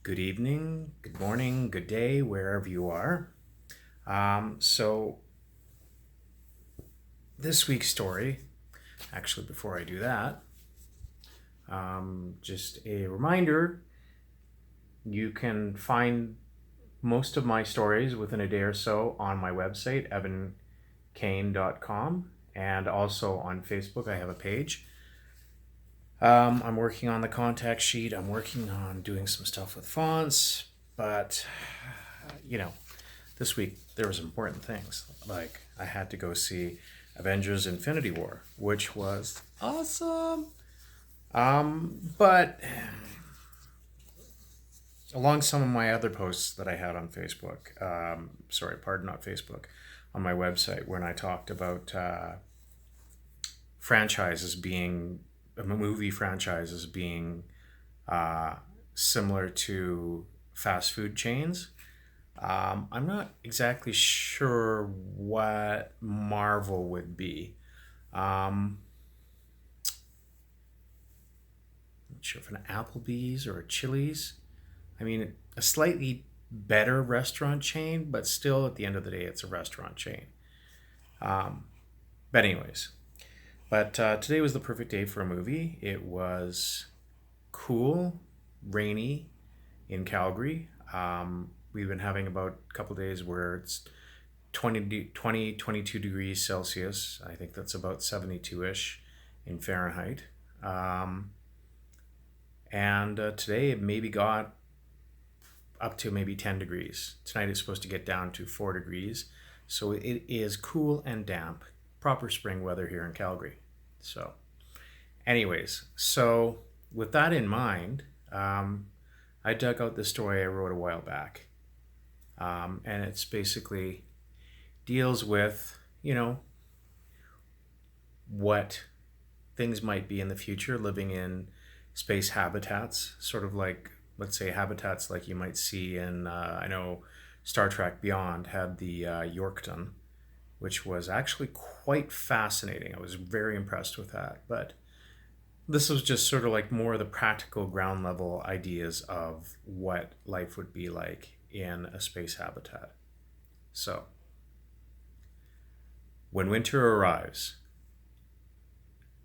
Good evening, good morning, good day, wherever you are. So, this week's story, actually, before I do that, just a reminder you can find most of my stories within a day or so on my website, evankane.com, and also on Facebook. I have a page. I'm working on the contact sheet, I'm working on doing some stuff with fonts, but you know, this week there was important things. Like I had to go see Avengers Infinity War, which was awesome. But along some of my other posts that I had on Facebook, not Facebook, on my website, when I talked about franchises being, movie franchises being uh, similar to fast food chains. I'm not exactly sure what Marvel would be. Not sure if an Applebee's or a Chili's. I mean, a slightly better restaurant chain, but still, at the end of the day, it's a restaurant chain. Um, but anyways, today was the perfect day for a movie. It was cool, rainy in Calgary. We've been having about a couple days where it's 22 degrees Celsius. I think that's about 72 ish in Fahrenheit. Um, and Today it maybe got up to maybe 10 degrees. Tonight it's supposed to get down to 4 degrees. So it is cool and damp. Proper spring weather here in Calgary. So, so with that in mind, I dug out the story I wrote a while back. And it's basically deals with, what things might be in the future living in space habitats, sort of like, let's say, habitats like you might see in, I know Star Trek Beyond had the Yorkton, which was actually quite fascinating. I was very impressed with that. But this was just sort of like more of the practical ground level ideas of what life would be like in a space habitat. So, when winter arrives,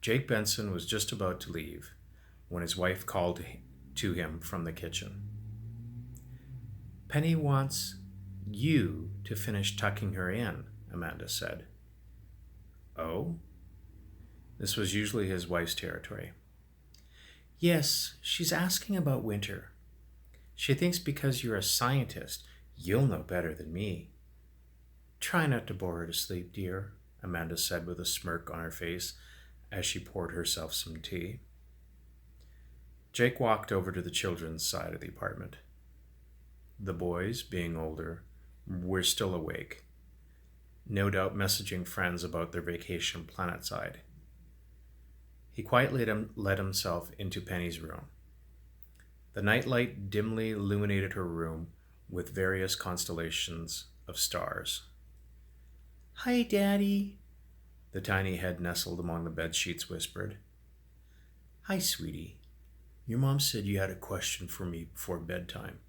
Jake Benson was just about to leave when his wife called to him from the kitchen. Penny wants you to finish tucking her in, Amanda said. Oh? This was usually his wife's territory. Yes, she's asking about winter. She thinks because you're a scientist, you'll know better than me. Try not to bore her to sleep, dear, Amanda said with a smirk on her face as she poured herself some tea. Jake walked over to the children's side of the apartment. The boys, being older, were still awake, no doubt messaging friends about their vacation planetside. He quietly let himself into Penny's room. The nightlight dimly illuminated her room with various constellations of stars. Hi, Daddy, the tiny head nestled among the bed sheets whispered. Hi, sweetie. Your mom said you had a question for me before bedtime.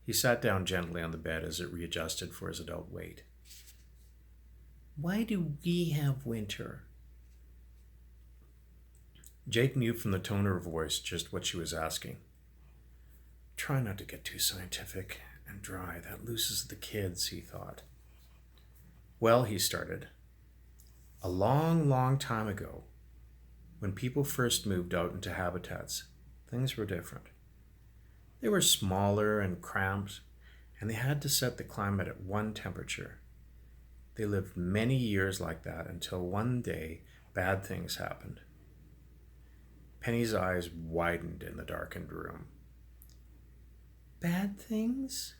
He sat down gently on the bed as it readjusted for his adult weight. Why do we have winter? Jake knew from the tone of her voice just what she was asking. Try not to get too scientific and dry. That loses the kids, he thought. Well, he started. A long, long time ago, when people first moved out into habitats, things were different. They were smaller and cramped, and they had to set the climate at one temperature. They lived many years like that until one day bad things happened. Penny's eyes widened in the darkened room. Bad things?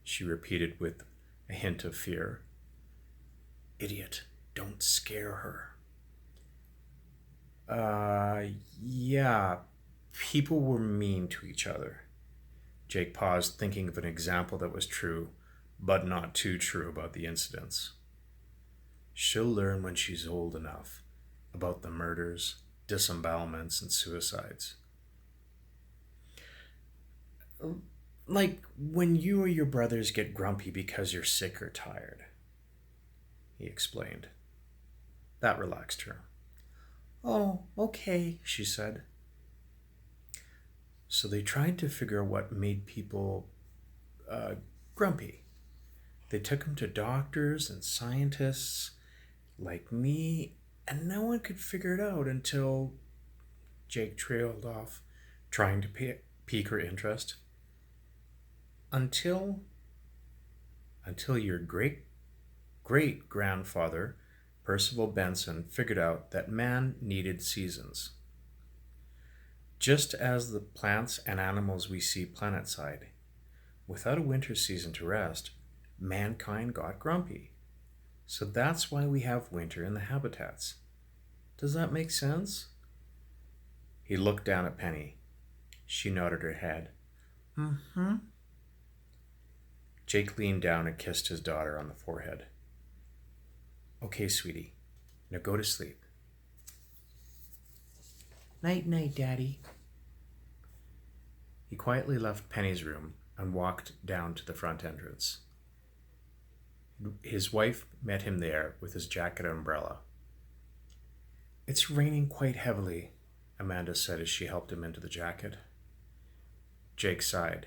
She repeated with a hint of fear. Idiot, don't scare her. Yeah, people were mean to each other. Jake paused, thinking of an example that was true, but not too true about the incidents. She'll learn when she's old enough about the murders, disembowelments, and suicides. Like when you or your brothers get grumpy because you're sick or tired, he explained. That relaxed her. Oh, okay, she said. So they tried to figure out what made people uh, grumpy. They took him to doctors and scientists like me, and no one could figure it out until Jake trailed off, trying to pique her interest. Until your great grandfather, Percival Benson, figured out that man needed seasons. Just as the plants and animals we see planetside, without a winter season to rest, mankind got grumpy. So that's why we have winter in the habitats. Does that make sense? He looked down at Penny. She nodded her head. Mm-hmm. Jake leaned down and kissed his daughter on the forehead. Okay, sweetie. Now go to sleep. Night, night, Daddy. He quietly left Penny's room and walked down to the front entrance. His wife met him there with his jacket and umbrella. It's raining quite heavily, Amanda said as she helped him into the jacket. Jake sighed.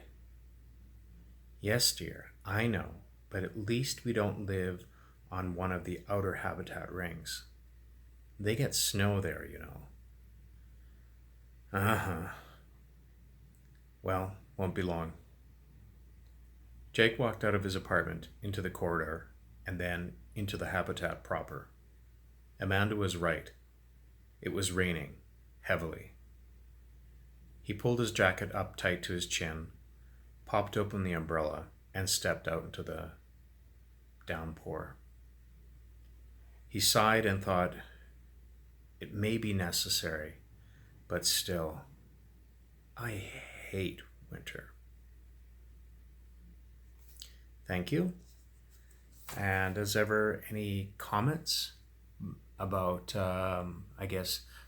Yes, dear, I know, but at least we don't live on one of the outer habitat rings. They get snow there, you know. Uh-huh. Well, won't be long. Jake walked out of his apartment into the corridor and then into the habitat proper. Amanda was right. It was raining, heavily. He pulled his jacket up tight to his chin, popped open the umbrella, and stepped out into the downpour. He sighed and thought, it may be necessary, but still, I hate winter. Thank you. And as ever, any comments about,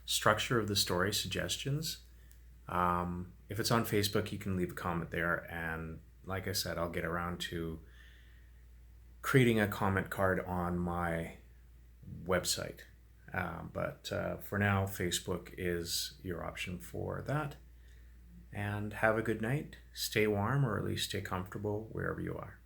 structure of the story, suggestions? If it's on Facebook, you can leave a comment there. And like I said, I'll get around to creating a comment card on my website. But for now, Facebook is your option for that. And have a good night. Stay warm, or at least stay comfortable wherever you are.